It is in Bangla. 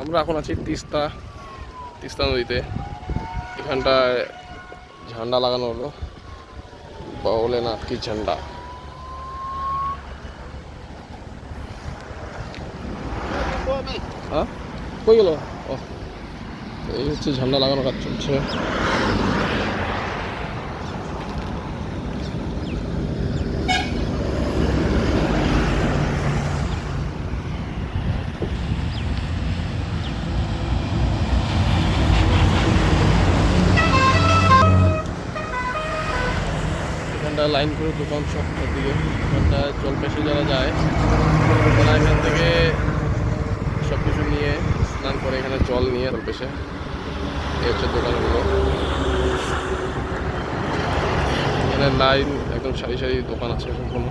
আমরা এখন আছি তিস্তা নদীতে। এখানটায় ঝান্ডা লাগানো হলো, ভোলেনাথ কি ঝান্ডা। হ্যাঁ কই গেল? ও, এই হচ্ছে ঝান্ডা লাগানো কাজ চলছে। এখানটায় লাইন করে দোকান সব দিকে। এখানটায় জলপেশে যারা যায় তারা এখান থেকে সব কিছু নিয়ে স্নান করে, এখানে জল নিয়ে জলপেশে। এই হচ্ছে দোকানগুলো, এখানে লাইন একদম সারি সারি দোকান আছে সম্পূর্ণ।